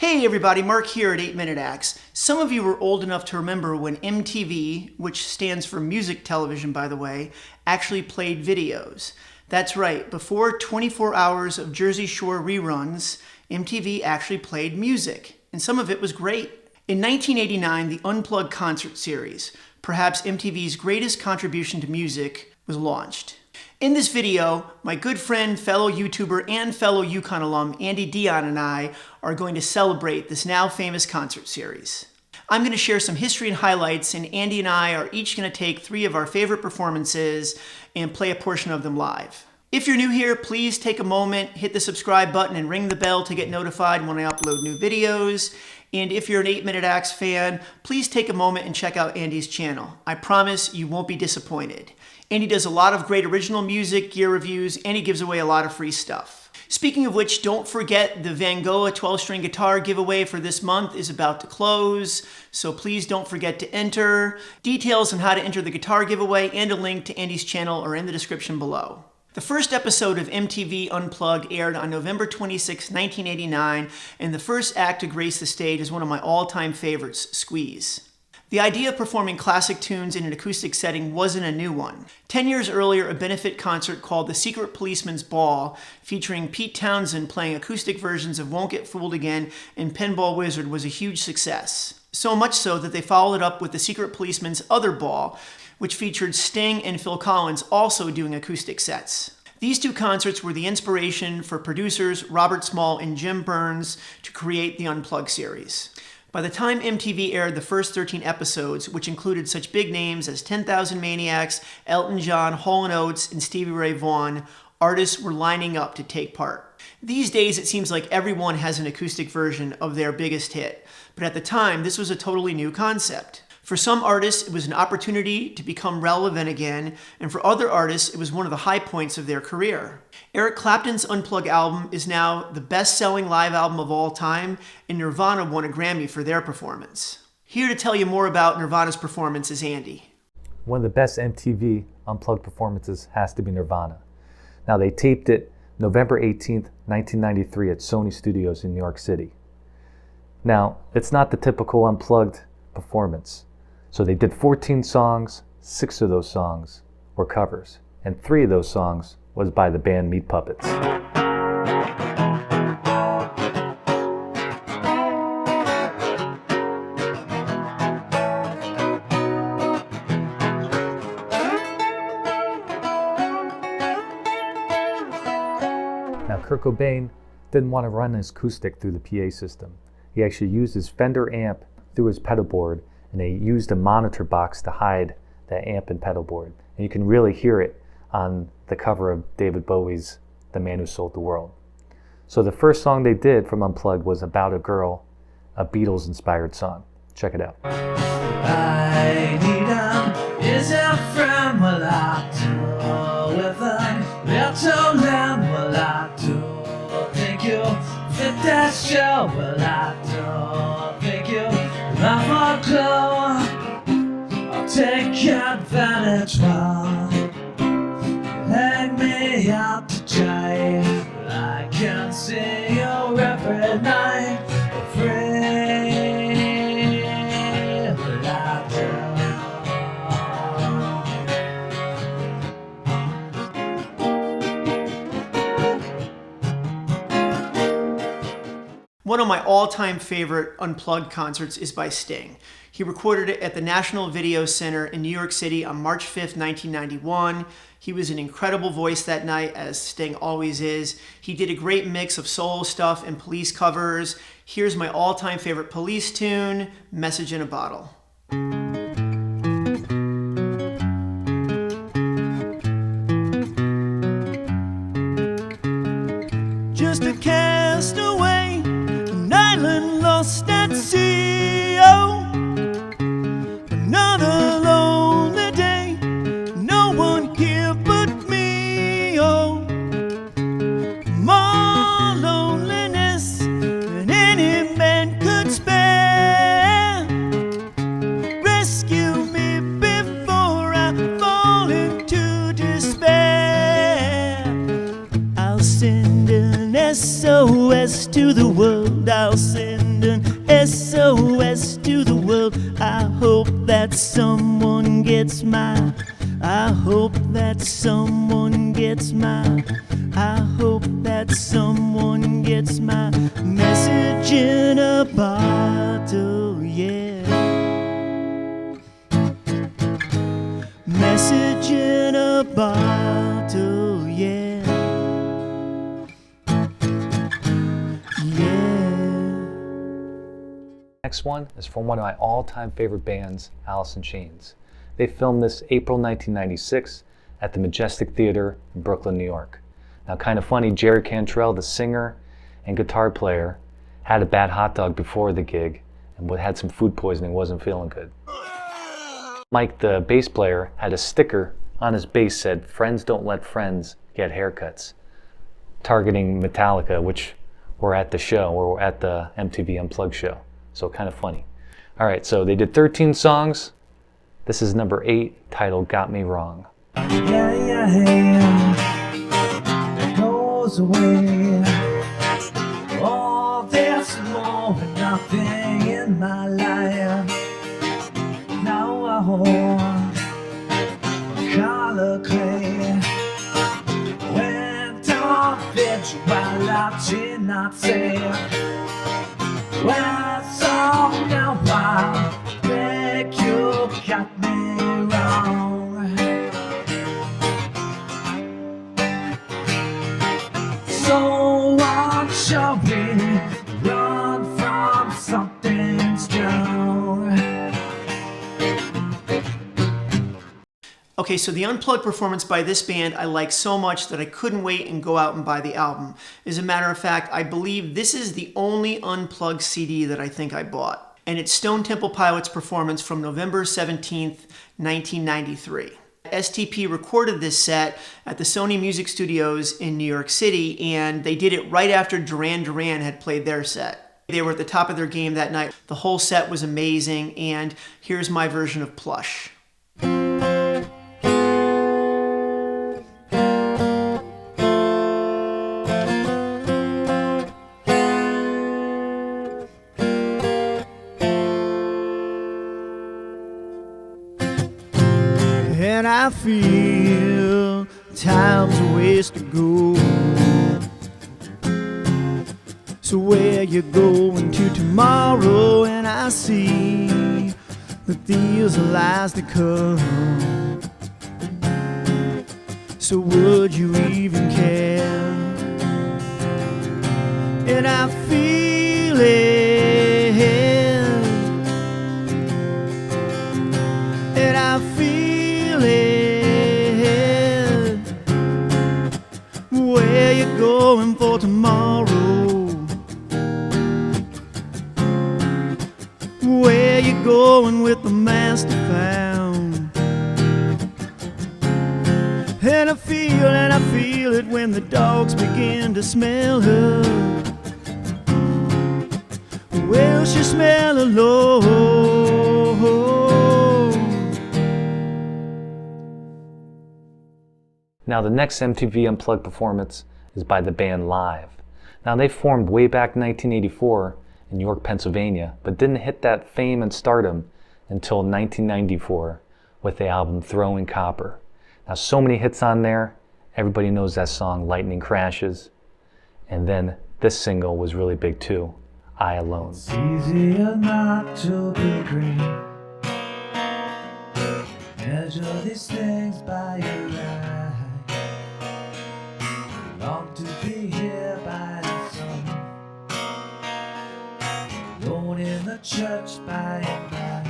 Hey everybody, Mark here at 8 Minute Acts. Some of you were old enough to remember when MTV, which stands for music television by the way, actually played videos. That's right, before 24 hours of Jersey Shore reruns, MTV actually played music, and some of it was great. In 1989, the Unplugged concert series, perhaps MTV's greatest contribution to music, was launched. In this video, my good friend, fellow YouTuber, and fellow UConn alum Andy Dion and I are going to celebrate this now famous concert series. I'm going to share some history and highlights, and Andy and I are each going to take 3 of our favorite performances and play a portion of them live. If you're new here, please take a moment, hit the subscribe button, and ring the bell to get notified when I upload new videos. And if you're an 8 Minute Acts fan, please take a moment and check out Andy's channel. I promise you won't be disappointed. Andy does a lot of great original music, gear reviews, and he gives away a lot of free stuff. Speaking of which, don't forget the Vangoa 12-string guitar giveaway for this month is about to close, so please don't forget to enter. Details on how to enter the guitar giveaway and a link to Andy's channel are in the description below. The first episode of MTV Unplugged aired on November 26, 1989, and the first act to grace the stage is one of my all-time favorites, Squeeze. The idea of performing classic tunes in an acoustic setting wasn't a new one. 10 years earlier, a benefit concert called The Secret Policeman's Ball, featuring Pete Townsend playing acoustic versions of Won't Get Fooled Again and Pinball Wizard, was a huge success. So much so that they followed it up with The Secret Policeman's Other Ball, which featured Sting and Phil Collins also doing acoustic sets. These 2 concerts were the inspiration for producers Robert Small and Jim Burns to create the Unplugged series. By the time MTV aired the first 13 episodes, which included such big names as 10,000 Maniacs, Elton John, Hall & Oates, and Stevie Ray Vaughan, artists were lining up to take part. These days, it seems like everyone has an acoustic version of their biggest hit, but at the time, this was a totally new concept. For some artists, it was an opportunity to become relevant again, and for other artists, it was one of the high points of their career. Eric Clapton's Unplugged album is now the best-selling live album of all time, and Nirvana won a Grammy for their performance. Here to tell you more about Nirvana's performance is Andy. One of the best MTV Unplugged performances has to be Nirvana. Now, they taped it November 18th, 1993 at Sony Studios in New York City. Now, it's not the typical Unplugged performance. So they did 14 songs, 6 of those songs were covers, and 3 of those songs was by the band Meat Puppets. Now Kurt Cobain didn't want to run his acoustic through the PA system. He actually used his Fender amp through his pedal board, and they used a monitor box to hide that amp and pedal board. And you can really hear it on the cover of David Bowie's The Man Who Sold the World. So the first song they did from Unplugged was About a Girl, a Beatles-inspired song. Check it out. I need is a friend, well I do with a little lamb, well I do think you fit that show, well I do think you love my glow. I'll take advantage while you hang me out to dry. I can see you every night, free. Well I do. One of my all-time favorite Unplugged concerts is by Sting. He recorded it at the National Video Center in New York City on March 5th, 1991. He was an incredible voice that night, as Sting always is. He did a great mix of solo stuff and Police covers. Here's my all-time favorite Police tune, Message in a Bottle. Just a castaway, an island lost at sea. Oh, another lonely day, no one here but me. Oh, more loneliness than any man could spare. Rescue me before I fall into despair. I'll send an SOS to the world. I'll send SOS to the world. I hope that someone gets my, I hope that someone gets my, I hope that someone gets my message in a bottle, yeah. Message in a bottle, yeah. Next one is from one of my all-time favorite bands, Alice in Chains. They filmed this April 1996 at the Majestic Theater in Brooklyn, New York. Now, kind of funny, Jerry Cantrell, the singer and guitar player, had a bad hot dog before the gig and had some food poisoning, wasn't feeling good. Mike, the bass player, had a sticker on his bass said, "Friends don't let friends get haircuts," targeting Metallica, which were at the show, or at the MTV Unplugged show. So kind of funny. All right, so they did 13 songs. This is number 8, titled "Got Me Wrong." It goes away. Oh, there's more than nothing in my life. Now I hold color clay. Went off it while I did not say. Well, so now I beg you got me wrong. So what shall we run from something strong? Okay, so the Unplugged performance by this band I like so much that I couldn't wait and go out and buy the album. As a matter of fact, I believe this is the only Unplugged CD that I think I bought. And it's Stone Temple Pilots' performance from November 17th, 1993. STP recorded this set at the Sony Music Studios in New York City, and they did it right after Duran Duran had played their set. They were at the top of their game that night. The whole set was amazing, and here's my version of Plush. And I feel time's a ways to go. So where you going to tomorrow? And I see that these are lies to come. So would you even care? And I feel it, and I feel it. Where you going for tomorrow? Where you going with the master found? And I feel it when the dogs begin to smell her. Well, she smell alone. Now the next MTV Unplugged performance is by the band Live. Now they formed way back in 1984 in York, Pennsylvania, but didn't hit that fame and stardom until 1994 with the album Throwing Copper. Now so many hits on there. Everybody knows that song, Lightning Crashes. And then this single was really big too, I Alone. It's easier not to be green. Measure these things by your eye. Long to be here by the sun. Alone in the church by and by.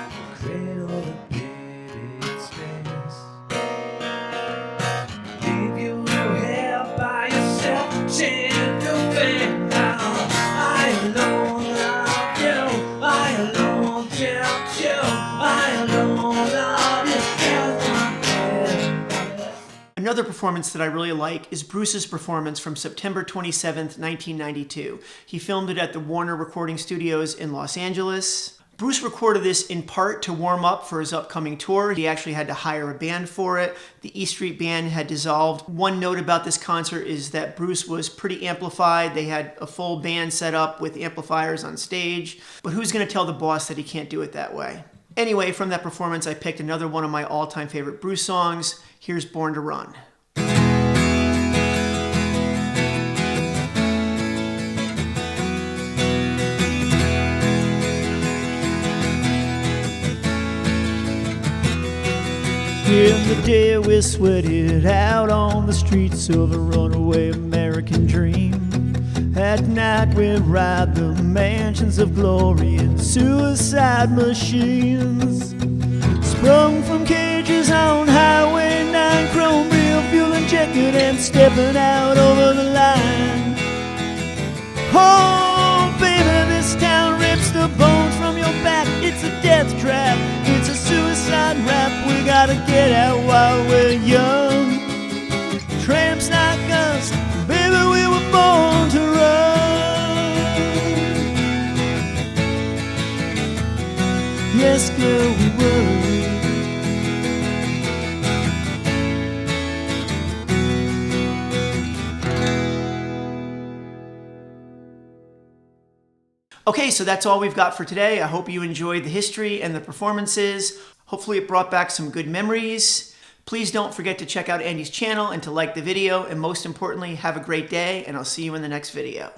The cradle the baby space. Leave you here by yourself, change your face now. I alone love you. I alone count you. I alone love you. Another performance that I really like is Bruce's performance from September 27th, 1992. He filmed it at the Warner Recording Studios in Los Angeles. Bruce recorded this in part to warm up for his upcoming tour. He actually had to hire a band for it. The E Street Band had dissolved. One note about this concert is that Bruce was pretty amplified. They had a full band set up with amplifiers on stage. But who's going to tell the boss that he can't do it that way? Anyway, from that performance, I picked another one of my all-time favorite Bruce songs. Here's Born to Run. In the day we sweated out on the streets of a runaway American dream. At night we ride the mansions of glory in suicide machines. Sprung from cages on Highway 9, chrome real fuel injected and stepping out over the line. Oh baby, this town rips the bones from your back. It's a death trap, it's a suicide rap. We gotta get out while we're young. Tramps like us, baby, we were born to run. Yes, girl, we were. Okay, so that's all we've got for today. I hope you enjoyed the history and the performances. Hopefully it brought back some good memories. Please don't forget to check out Andy's channel and to like the video. And most importantly, have a great day, and I'll see you in the next video.